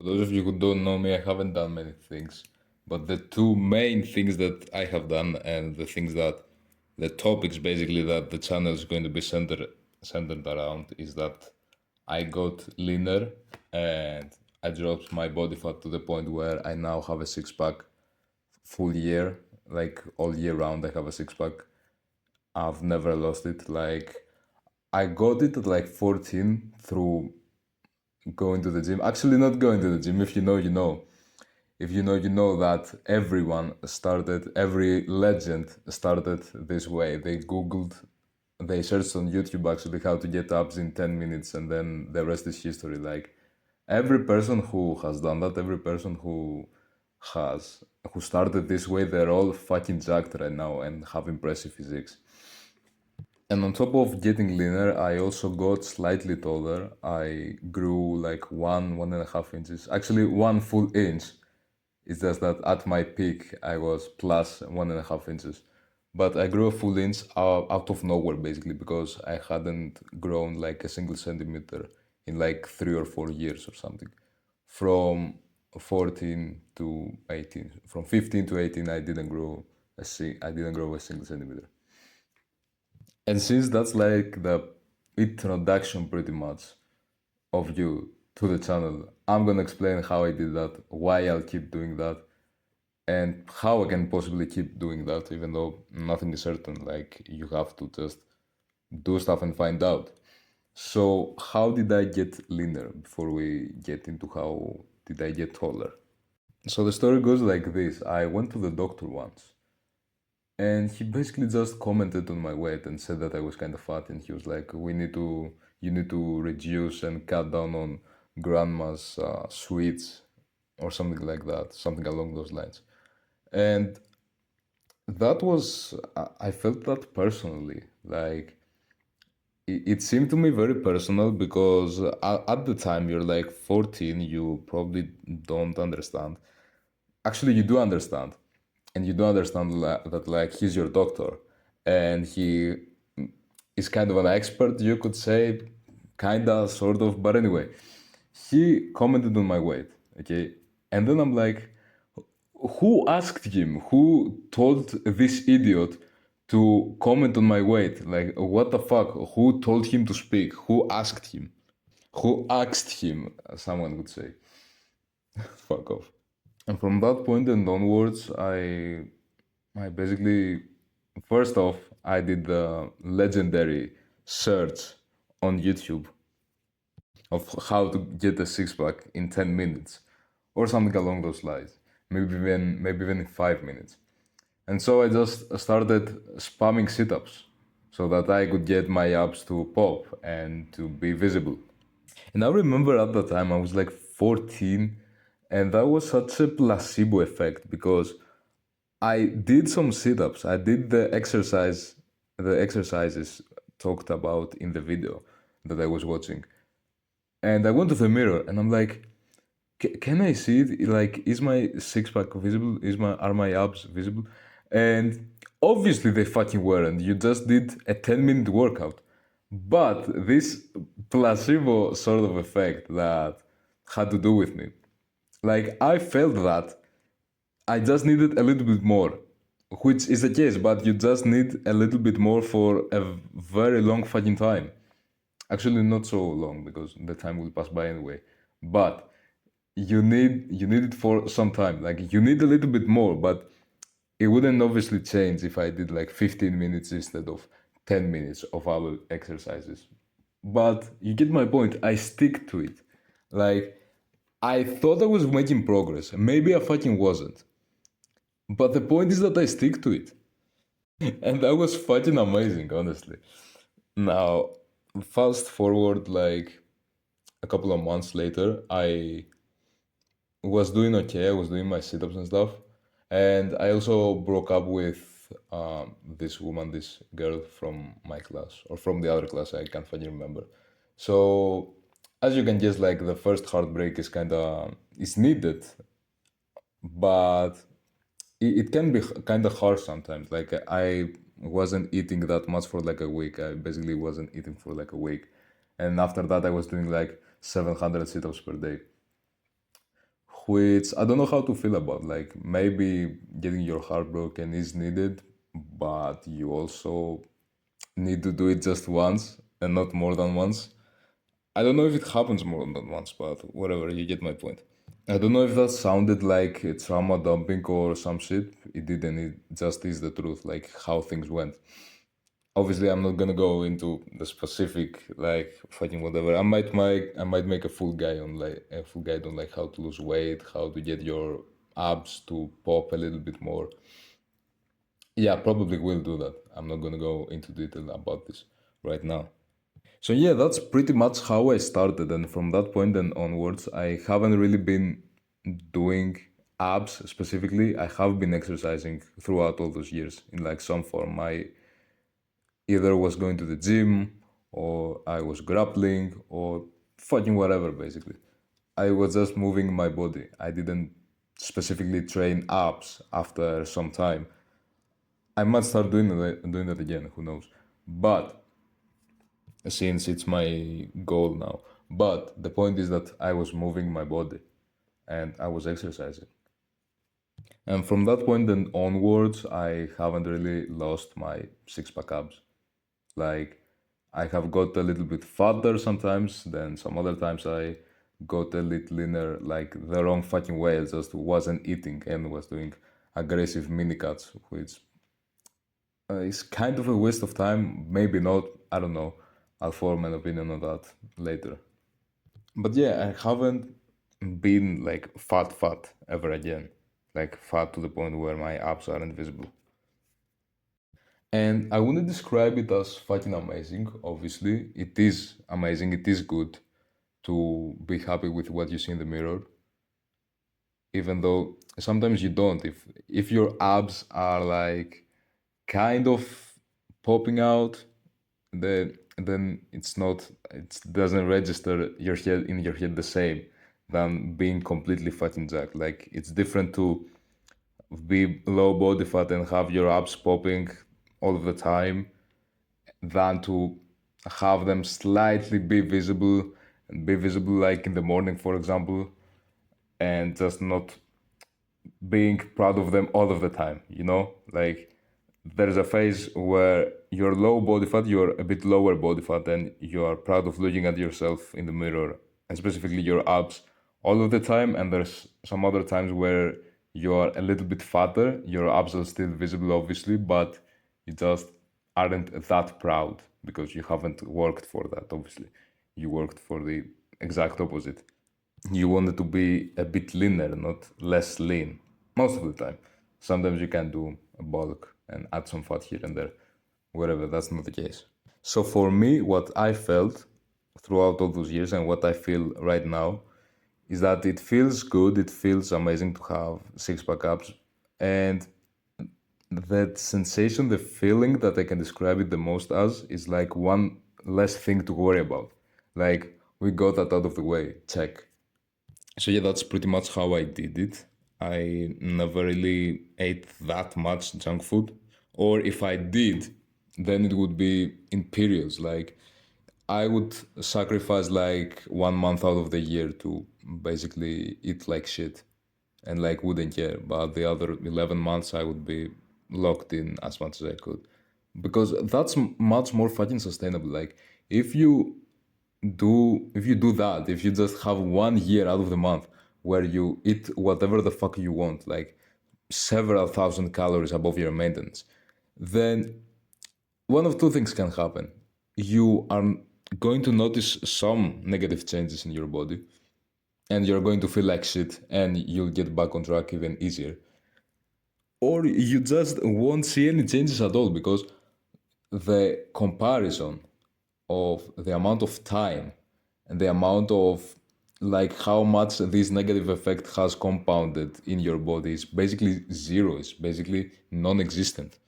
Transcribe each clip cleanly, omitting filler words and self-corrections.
For those of you who don't know me, I haven't done many things, but the two main things that I have done and the things that the topics basically that the channel is going to be centered around is that I got leaner and I dropped my body fat to the point where I now have a six pack full year, like all year round. I have a six pack. I've never lost it. Like I got it at like 14 through going to the gym. Actually, not going to the gym. If you know, you know. If you know, you know that every legend started this way. They Googled, they searched on YouTube actually how to get abs in 10 minutes, and then the rest is history. Like, every person who has done that, every person has, who started this way, they're all fucking jacked right now and have impressive physiques. And on top of getting leaner, I also got slightly taller. I grew like 1.5 inches, actually 1 full inch. It's just that at my peak, I was plus 1.5 inches. But I grew a full inch out of nowhere, basically, because I hadn't grown like a single centimeter in like 3 or 4 years or something. From 14 to 18, from 15 to 18, I didn't grow a single centimeter. And since that's like the introduction pretty much of you to the channel, I'm gonna explain how I did that, why I'll keep doing that, and how I can possibly keep doing that, even though nothing is certain. Like, you have to just do stuff and find out. So, how did I get leaner before we get into how did I get taller? So, the story goes like this. I went to the doctor once, and he basically just commented on my weight and said that I was kind of fat, and he was like, you need to reduce and cut down on grandma's sweets or something like that, something along those lines. And that was, I felt that personally. Like, it seemed to me very personal because at the time you're like 14, you probably don't understand. Actually, you do understand, and you do understand that like he's your doctor, and he is kind of an expert, you could say, kinda, sort of. But anyway, he commented on my weight, okay, and then I'm like, who asked him? Who told this idiot to comment on my weight? Like, what the fuck? Who told him to speak? Who asked him? Who asked him? Someone would say. Fuck off. And from that point and onwards, I basically, first off, I did the legendary search on YouTube of how to get a six pack in 10 minutes or something along those lines. Maybe even in 5 minutes. And so I just started spamming sit-ups so that I could get my abs to pop and to be visible. And I remember at the time I was like 14, and that was such a placebo effect because I did some sit-ups. I did the exercises talked about in the video that I was watching. And I went to the mirror and I'm like, can I see it? Like, is my six pack visible? Are my abs visible? And obviously they fucking weren't. You just did a 10-minute workout. But this placebo sort of effect that had to do with me. Like, I felt that I just needed a little bit more, which is the case, but you just need a little bit more for a very long fucking time. Actually, not so long because the time will pass by anyway. But you need it for some time. Like, you need a little bit more, but it wouldn't obviously change if I did like 15 minutes instead of 10 minutes of our exercises. But you get my point. I stick to it. Like, I thought I was making progress. Maybe I fucking wasn't. But the point is that I stick to it. And that was fucking amazing, honestly. Now, fast forward like a couple of months later, I was doing okay. I was doing my sit ups and stuff. And I also broke up with this woman, this girl from my class, or from the other class, I can't fucking remember. So, as you can guess, like the first heartbreak is kind of is needed, but it can be kind of hard sometimes. Like, I wasn't eating that much for like a week. I basically wasn't eating for like a week, and after that, I was doing like 700 sit-ups per day. which I don't know how to feel about. Like maybe getting your heart broken is needed, but you also need to do it just once and not more than once. I don't know if it happens more than once, but whatever, you get my point. I don't know if that sounded like trauma dumping or some shit. It didn't. It just is the truth, like how things went. Obviously, I'm not gonna go into the specific, like fucking whatever. I might make a full guide on like how to lose weight, how to get your abs to pop a little bit more. Yeah, probably will do that. I'm not gonna go into detail about this right now. So yeah, that's pretty much how I started, and from that point and onwards, I haven't really been doing abs specifically. I have been exercising throughout all those years in like some form. I either was going to the gym, or I was grappling, or fucking whatever basically. I was just moving my body. I didn't specifically train abs after some time. I might start doing that again, who knows. But since it's my goal now. But the point is that I was moving my body and I was exercising. And from that point then onwards, I haven't really lost my six pack abs. Like, I have got a little bit fatter sometimes, then some other times I got a little leaner, like the wrong fucking way. I just wasn't eating and was doing aggressive mini cuts, which is kind of a waste of time. Maybe not. I don't know. I'll form an opinion on that later. But yeah, I haven't been like fat ever again. Like fat to the point where my abs aren't visible. And I wouldn't describe it as fucking amazing, obviously. It is amazing, it is good to be happy with what you see in the mirror, even though sometimes you don't. If your abs are like kind of popping out, then it's not, it doesn't register your head in your head the same than being completely fucking jacked. Like it's different to be low body fat and have your abs popping all of the time than to have them slightly be visible, and be visible like in the morning, for example, and just not being proud of them all of the time, you know? Like there's a phase where you're low body fat, you're a bit lower body fat, and you are proud of looking at yourself in the mirror, and specifically your abs, all of the time. And there's some other times where you are a little bit fatter, your abs are still visible, obviously, but you just aren't that proud because you haven't worked for that, obviously. You worked for the exact opposite. You wanted to be a bit leaner, not less lean, most of the time. Sometimes you can do a bulk and add some fat here and there, wherever that's not the case. So for me, what I felt throughout all those years and what I feel right now is that it feels good, it feels amazing to have six pack abs, and that sensation, the feeling that I can describe it the most as is like one less thing to worry about. Like we got that out of the way, check. So yeah, that's pretty much how I did it. I never really ate that much junk food, or if I did, then it would be in periods. Like I would sacrifice like 1 month out of the year to basically eat like shit and like wouldn't care. But the other 11 months I would be locked in as much as I could. Because that's much more fucking sustainable. Like if you do that, if you just have 1 year out of the month where you eat whatever the fuck you want, like several thousand calories above your maintenance, then one of two things can happen. You are going to notice some negative changes in your body, and you're going to feel like shit, and you'll get back on track even easier. Or you just won't see any changes at all because the comparison of the amount of time and the amount of like how much this negative effect has compounded in your body is basically zero. It's basically non-existent.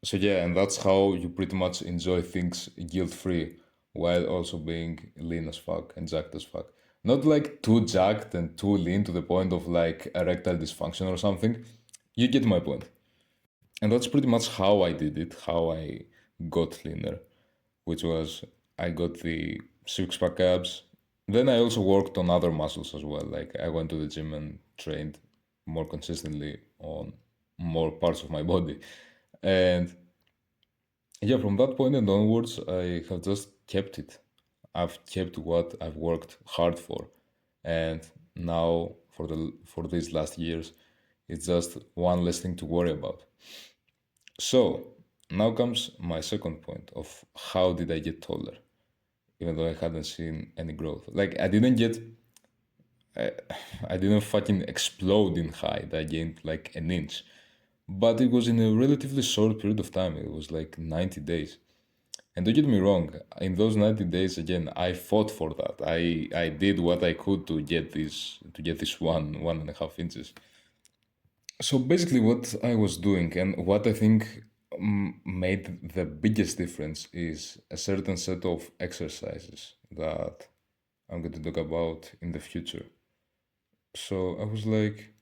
So yeah, and that's how you pretty much enjoy things guilt-free while also being lean as fuck and jacked as fuck. Not like too jacked and too lean to the point of like erectile dysfunction or something. You get my point. And that's pretty much how I did it, how I got leaner, which was I got the six pack abs Then I also worked on other muscles as well. Like I went to the gym and trained more consistently on more parts of my body. And yeah, from that point and onwards, I have just kept it. I've kept what I've worked hard for. And now for these last years, it's just one less thing to worry about. So now comes my second point of how did I get taller, even though I hadn't seen any growth. Like I, I didn't fucking explode in height. I gained like an inch, but it was in a relatively short period of time. It was like 90 days. And don't get me wrong, in those 90 days again, I fought for that. I did what I could to get this 1.5 inches. So basically, what I was doing and what I think made the biggest difference is a certain set of exercises that I'm going to talk about in the future. So I was like,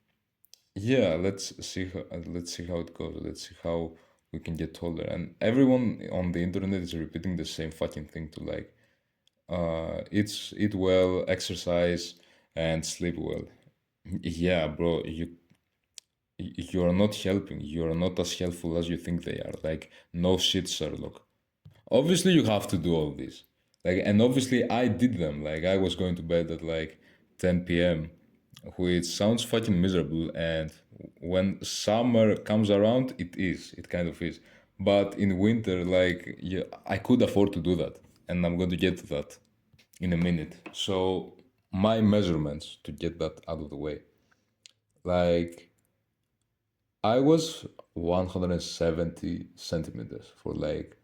yeah, let's see how it goes. Let's see how we can get taller. And everyone on the internet is repeating the same fucking thing to like, eat well, exercise, and sleep well. Yeah, bro, you're not helping. You're not as helpful as you think they are. Like, no shit, Sherlock. Obviously, you have to do all this. Like, and obviously, I did them. Like, I was going to bed at like 10 p.m., which sounds fucking miserable. And when summer comes around, it is. It kind of is. But in winter, like, yeah, I could afford to do that. And I'm going to get to that in a minute. So, my measurements to get that out of the way. Like, I was 170 centimeters for like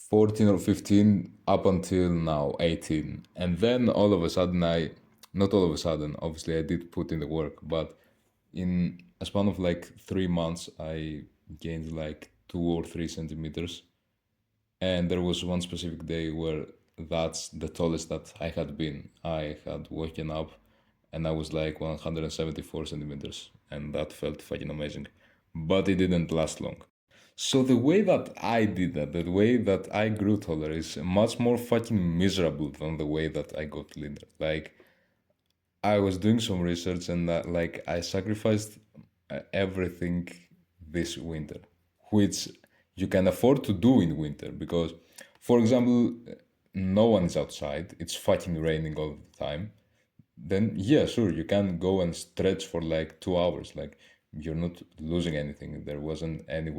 14 or 15 up until now, 18. And then all of a sudden, not all of a sudden, obviously, I did put in the work, but in a span of like 3 months, I gained like 2 or 3 centimeters. And there was one specific day where that's the tallest that I had been. I had woken up and I was like 174 centimeters, and that felt fucking amazing. But it didn't last long. So the way that I did that, the way that I grew taller is much more fucking miserable than the way that I got leaner. Like I was doing some research and like I sacrificed everything this winter, which you can afford to do in winter because, for example, no one is outside. It's fucking raining all the time. Then yeah, sure, you can go and stretch for like 2 hours. Like you're not losing anything. There wasn't any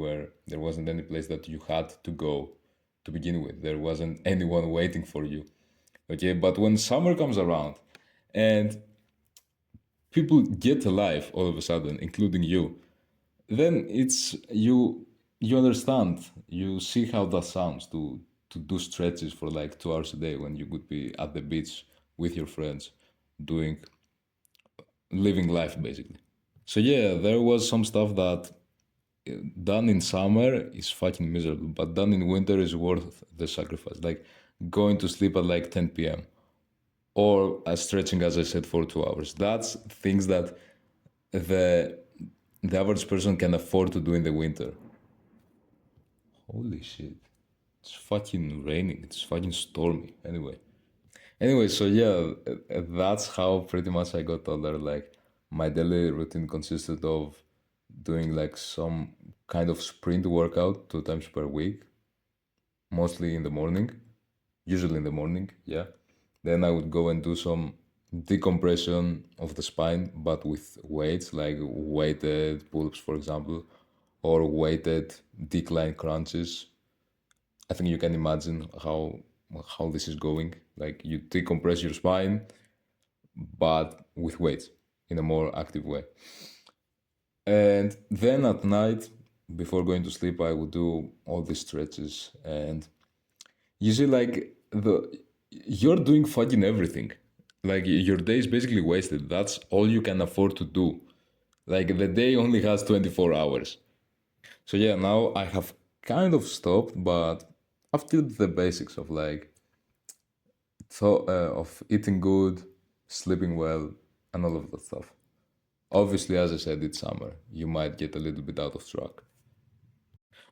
place that you had to go to begin with. There wasn't anyone waiting for you. Okay, but when summer comes around and people get alive all of a sudden, including you, then you understand, you see how that sounds to do stretches for like 2 hours a day when you could be at the beach with your friends doing living life basically. So yeah, there was some stuff that done in summer is fucking miserable, but done in winter is worth the sacrifice. Like going to sleep at like 10 p.m. or stretching, as I said, for 2 hours. That's things that the the average person can afford to do in the winter. Holy shit. It's fucking raining. It's fucking stormy. Anyway, so yeah, that's how pretty much I got older. Like my daily routine consisted of doing like some kind of sprint workout 2 times per week, mostly in the morning, usually in the morning, yeah. Then I would go and do some decompression of the spine, but with weights, like weighted pull-ups, for example, or weighted decline crunches. I think you can imagine how this is going. Like you decompress your spine, but with weights in a more active way. And then at night, before going to sleep, I would do all these stretches. And you see, like you're doing fucking everything. Like your day is basically wasted. That's all you can afford to do. Like the day only has 24 hours. So yeah, now I have kind of stopped, but I've still the basics of like of eating good, sleeping well, and all of that stuff. Obviously, as I said, it's summer. You might get a little bit out of track.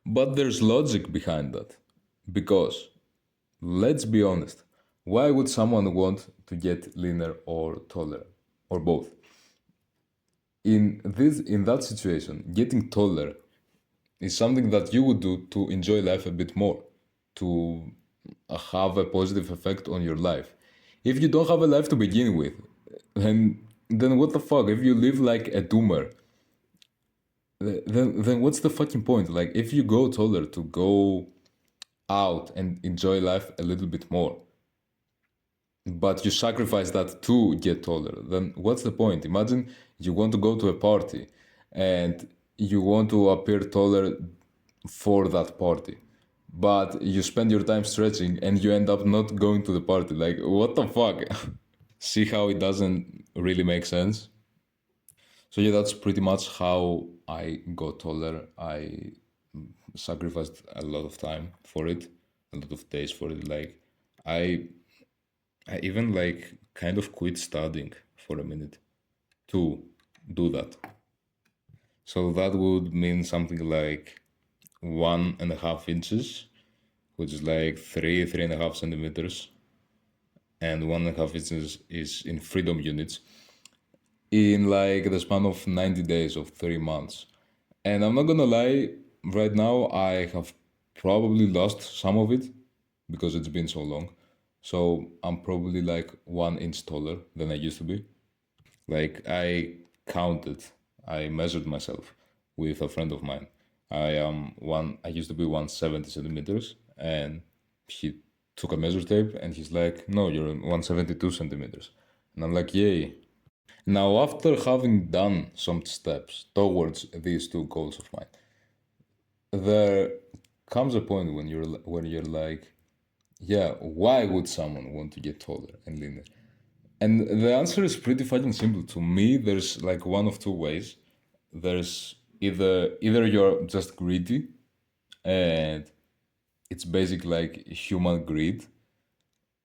But there's logic behind that. Because, let's be honest, Why would someone want to get leaner or taller or both? In that situation, getting taller is something that you would do to enjoy life a bit more, to have a positive effect on your life. If you don't have a life to begin with, then what the fuck? If you live like a doomer, then what's the fucking point? Like if you go taller to go out and enjoy life a little bit more, but you sacrifice that to get taller, then what's the point? Imagine you want to go to a party and you want to appear taller for that party, but you spend your time stretching and you end up not going to the party. Like, what the fuck? See how it doesn't really make sense? So, yeah, that's pretty much how I got taller. I sacrificed a lot of time for it, a lot of days for it. Like, I I even like kind of quit studying for a minute to do that. So that would mean something like 1.5 inches, which is like 3.5 centimeters, and 1.5 inches is in freedom units in like the span of 90 days of 3 months. And I'm not gonna lie, right now I have probably lost some of it because it's been so long. So I'm probably like 1 inch taller than I used to be. Like I counted, I measured myself with a friend of mine. I used to be 170 centimeters, and he took a measure tape and he's like, no, you're 172 centimeters. And I'm like, yay. Now, after having done some steps towards these two goals of mine, there comes a point when you're like, yeah, why would someone want to get taller and leaner? And the answer is pretty fucking simple. To me, there's like one of two ways. There's either you're just greedy and it's basic like human greed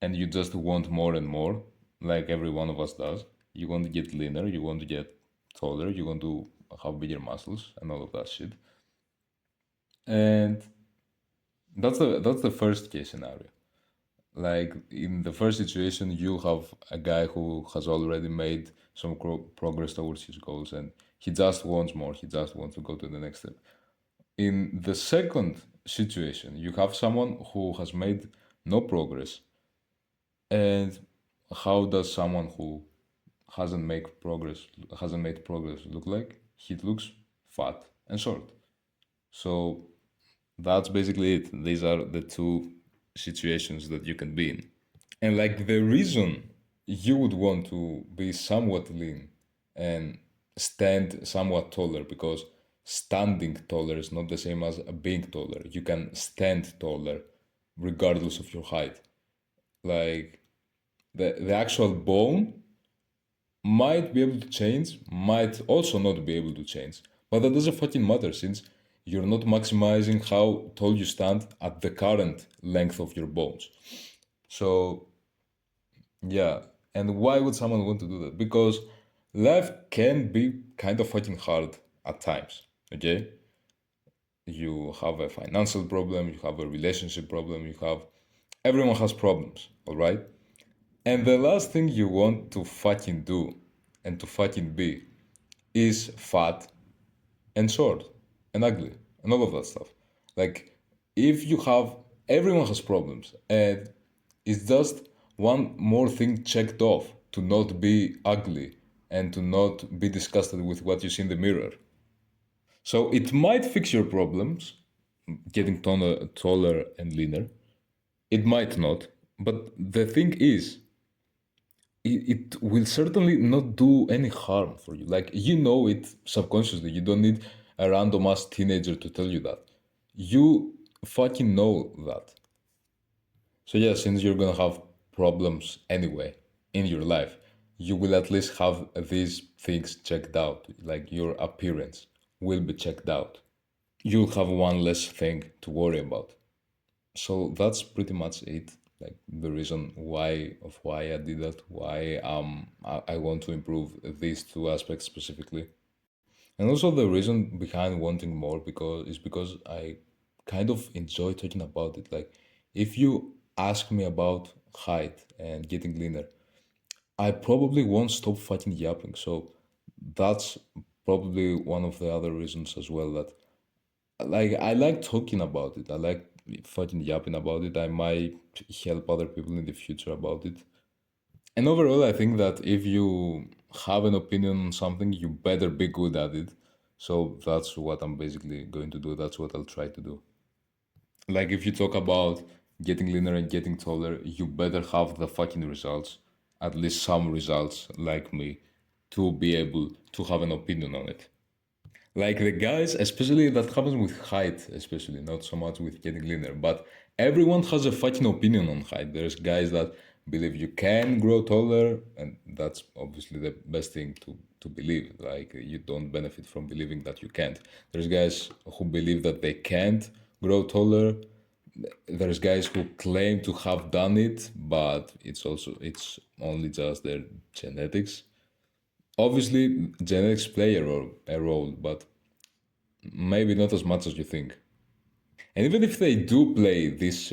and you just want more and more, like every one of us does. You want to get leaner, you want to get taller, you want to have bigger muscles and all of that shit. And that's the first case scenario. Like in the first situation, you have a guy who has already made some progress towards his goals and he just wants more, he just wants to go to the next step. In the second situation, you have someone who has made no progress. And how does someone who hasn't made progress look like? He looks fat and short. So that's basically it. These are the two situations that you can be in. And like the reason you would want to be somewhat lean and stand somewhat taller, because standing taller is not the same as being taller. You can stand taller regardless of your height. Like the actual bone might be able to change, might also not be able to change. But that doesn't fucking matter since you're not maximizing how tall you stand at the current length of your bones. So, yeah. And why would someone want to do that? Because life can be kind of fucking hard at times, okay? You have a financial problem, you have a relationship problem, everyone has problems, all right? And the last thing you want to fucking do and to fucking be is fat and short and ugly and all of that stuff. Like, if you have, everyone has problems, and it's just one more thing checked off to not be ugly and to not be disgusted with what you see in the mirror. So it might fix your problems, getting taller and leaner. It might not. But the thing is, it will certainly not do any harm for you. Like, you know it subconsciously. You don't need a random ass teenager to tell you that. You fucking know that. So, yeah, since you're gonna have problems anyway in your life, you will at least have these things checked out. Like, your appearance will be checked out. You'll have one less thing to worry about. So that's pretty much it. Like the reason why I did that, why I want to improve these two aspects specifically. And also the reason behind wanting more because I kind of enjoy talking about it. Like if you ask me about height and getting leaner, I probably won't stop fucking yapping. So that's probably one of the other reasons as well that like I like talking about it. I like fucking yapping about it. I might help other people in the future about it. And overall, I think that if you have an opinion on something, you better be good at it. So that's what I'm basically going to do. That's what I'll try to do. Like if you talk about getting leaner and getting taller, you better have the fucking results, at least some results, like me, to be able to have an opinion on it. Like the guys, especially that happens with height, especially not so much with getting leaner, but everyone has a fucking opinion on height. There's guys that believe you can grow taller, and that's obviously the best thing to believe. Like you don't benefit from believing that you can't. There's guys who believe that they can't grow taller. There's guys who claim to have done it, but it's only just their genetics. Obviously, genetics play a role, but maybe not as much as you think. And even if they do play this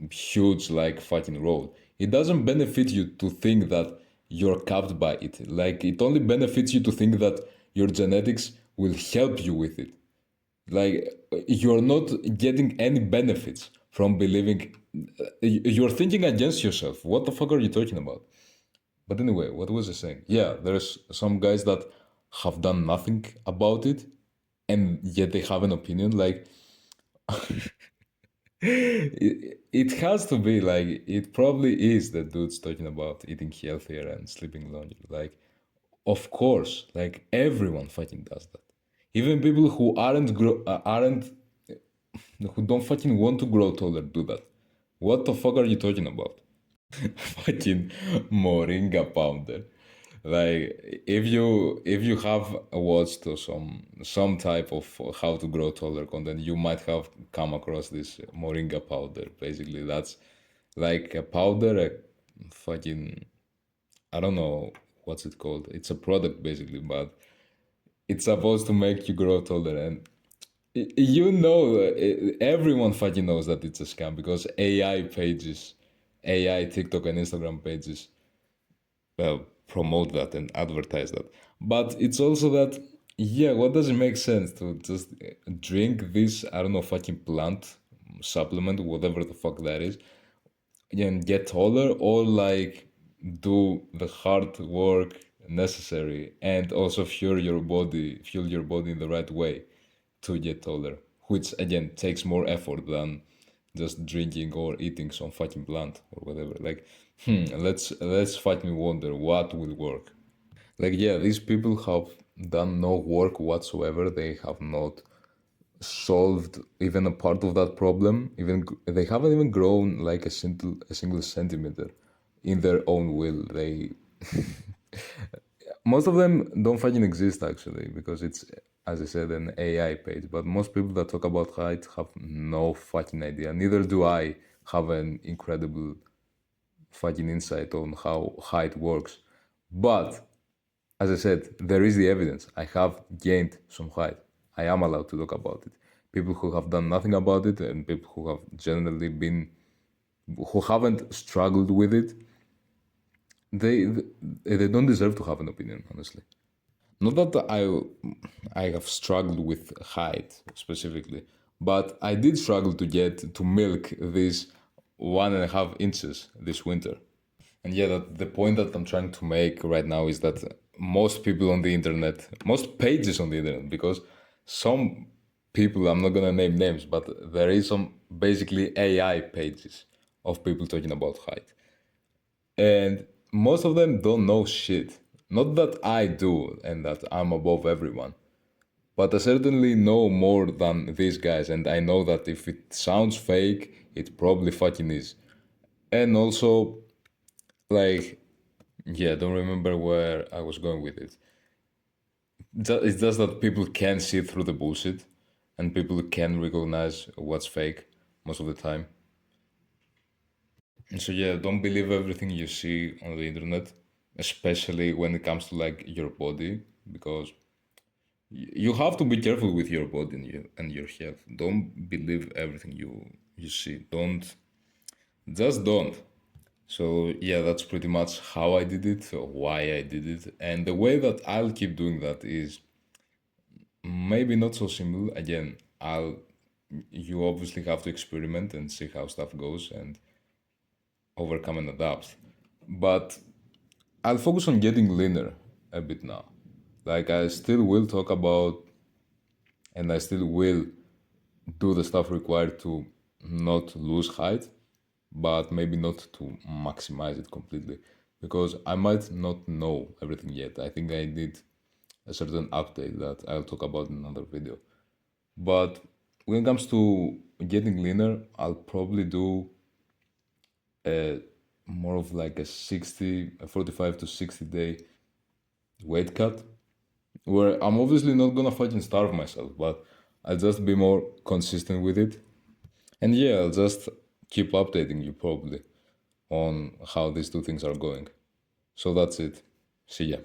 huge, like, fucking role, it doesn't benefit you to think that you're capped by it. Like, it only benefits you to think that your genetics will help you with it. Like, you're not getting any benefits from believing. You're thinking against yourself. What the fuck are you talking about? But anyway, what was I saying? Yeah, there's some guys that have done nothing about it, and yet they have an opinion. Like, it has to be like, it probably is the dudes talking about eating healthier and sleeping longer. Like, of course, like everyone fucking does that. Even people who aren't who don't fucking want to grow taller do that. What the fuck are you talking about? Fucking moringa powder. Like if you have watched some type of how to grow taller content, you might have come across this moringa powder. Basically, that's like a powder, a fucking, I don't know what's it called. It's a product basically, but it's supposed to make you grow taller. And everyone fucking knows that it's a scam because AI pages, AI TikTok and Instagram pages promote that and advertise that. But it's also that, yeah, what does it make sense to just drink this, I don't know, fucking plant supplement, whatever the fuck that is, and get taller, or like do the hard work necessary and also fuel your body in the right way to get taller, which again takes more effort than just drinking or eating some fucking plant or whatever. Like, let's fucking wonder what will work. Like, yeah, these people have done no work whatsoever. They have not solved even a part of that problem. Even they haven't even grown like a single centimeter in their own will. They Most of them don't fucking exist actually because it's, as I said, an AI page. But most people that talk about height have no fucking idea. Neither do I have an incredible fucking insight on how height works. But as I said, there is the evidence. I have gained some height. I am allowed to talk about it. People who have done nothing about it and people who have generally who haven't struggled with it, they they don't deserve to have an opinion, honestly. Not that I have struggled with height specifically, but I did struggle to milk these 1.5 inches this winter. And yeah, the point that I'm trying to make right now is that most people on the internet, most pages on the internet, because some people, I'm not gonna name names, but there is some basically AI pages of people talking about height. And most of them don't know shit. Not that I do and that I'm above everyone, but I certainly know more than these guys, and I know that if it sounds fake, it probably fucking is. And also, like, yeah, I don't remember where I was going with it. It's just that people can see through the bullshit, and people can recognize what's fake most of the time. And so yeah, don't believe everything you see on the internet, especially when it comes to like your body, because you have to be careful with your body and your health. Don't believe everything you see. Don't, just don't. So yeah, that's pretty much how I did it, or why I did it, and the way that I'll keep doing that is maybe not so simple. Again, I'll you obviously have to experiment and see how stuff goes and overcome and adapt. But I'll focus on getting leaner a bit now. Like I still will talk about and I still will do the stuff required to not lose height, but maybe not to maximize it completely because I might not know everything yet. I think I need a certain update that I'll talk about in another video. But when it comes to getting leaner, I'll probably do a more of like a 45 to 60 day weight cut where I'm obviously not gonna fucking starve myself, but I'll just be more consistent with it. And yeah, I'll just keep updating you probably on how these two things are going. So that's it. See ya.